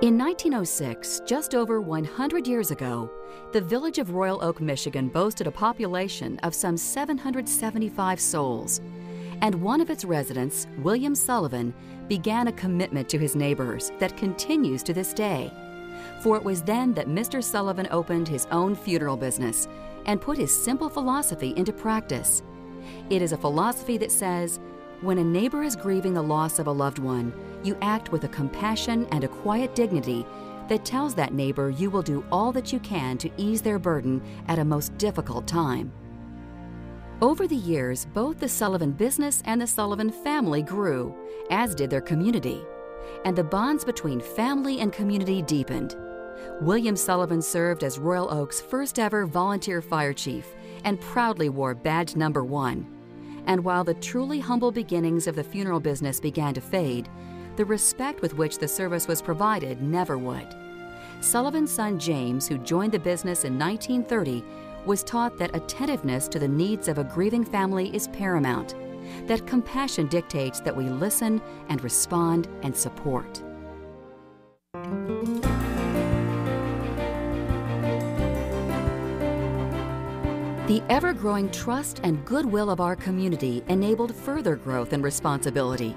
In 1906, just over 100 years ago, the village of Royal Oak, Michigan boasted a population of some 775 souls, and one of its residents, William Sullivan, began a commitment to his neighbors that continues to this day. For it was then that Mr. Sullivan opened his own funeral business and put his simple philosophy into practice. It is a philosophy that says, when a neighbor is grieving the loss of a loved one, you act with a compassion and a quiet dignity that tells that neighbor you will do all that you can to ease their burden at a most difficult time. Over the years, both the Sullivan business and the Sullivan family grew, as did their community, and the bonds between family and community deepened. William Sullivan served as Royal Oak's first ever volunteer fire chief and proudly wore badge number 1. And while the truly humble beginnings of the funeral business began to fade, the respect with which the service was provided never would. Sullivan's son James, who joined the business in 1930, was taught that attentiveness to the needs of a grieving family is paramount, that compassion dictates that we listen and respond and support. The ever-growing trust and goodwill of our community enabled further growth and responsibility.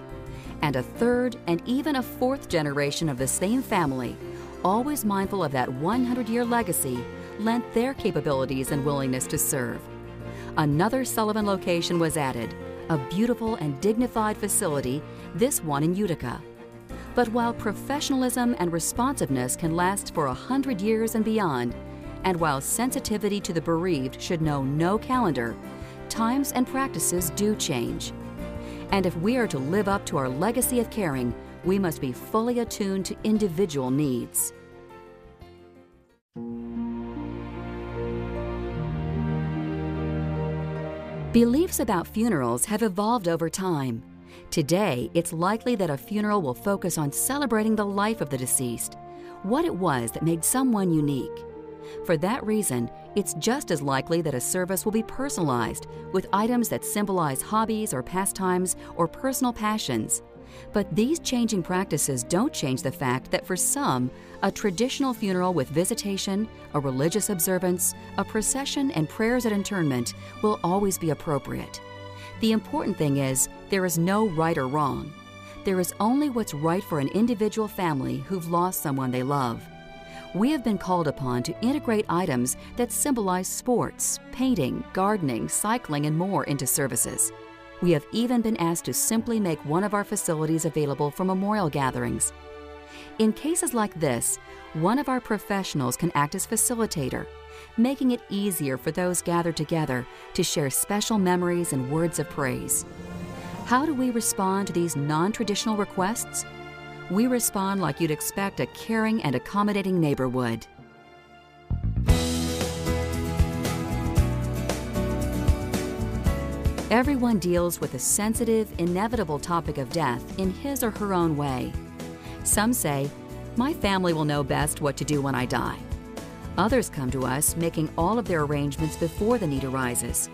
And a third and even a fourth generation of the same family, always mindful of that 100-year legacy, lent their capabilities and willingness to serve. Another Sullivan location was added, a beautiful and dignified facility, this one in Utica. But while professionalism and responsiveness can last for 100 years and beyond, and while sensitivity to the bereaved should know no calendar, times and practices do change. And if we are to live up to our legacy of caring, we must be fully attuned to individual needs. Beliefs about funerals have evolved over time. Today, it's likely that a funeral will focus on celebrating the life of the deceased, what it was that made someone unique. For that reason, it's just as likely that a service will be personalized with items that symbolize hobbies or pastimes or personal passions. But these changing practices don't change the fact that for some, a traditional funeral with visitation, a religious observance, a procession, and prayers at interment will always be appropriate. The important thing is, there is no right or wrong. There is only what's right for an individual family who've lost someone they love. We have been called upon to integrate items that symbolize sports, painting, gardening, cycling, and more into services. We have even been asked to simply make one of our facilities available for memorial gatherings. In cases like this, one of our professionals can act as facilitator, making it easier for those gathered together to share special memories and words of praise. How do we respond to these non-traditional requests? We respond like you'd expect a caring and accommodating neighbor would. Everyone deals with the sensitive, inevitable topic of death in his or her own way. Some say, "My family will know best what to do when I die." Others come to us making all of their arrangements before the need arises.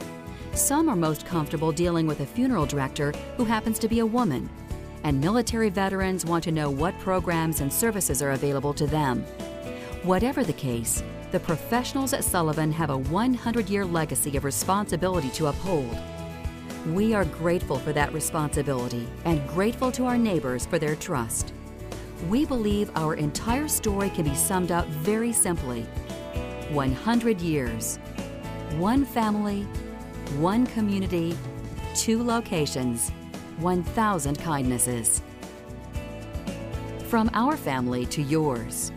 Some are most comfortable dealing with a funeral director who happens to be a woman, and military veterans want to know what programs and services are available to them. Whatever the case, the professionals at Sullivan have a 100-year legacy of responsibility to uphold. We are grateful for that responsibility and grateful to our neighbors for their trust. We believe our entire story can be summed up very simply. 100 years, one family, one community, 2 locations, 1,000 kindnesses. From our family to yours,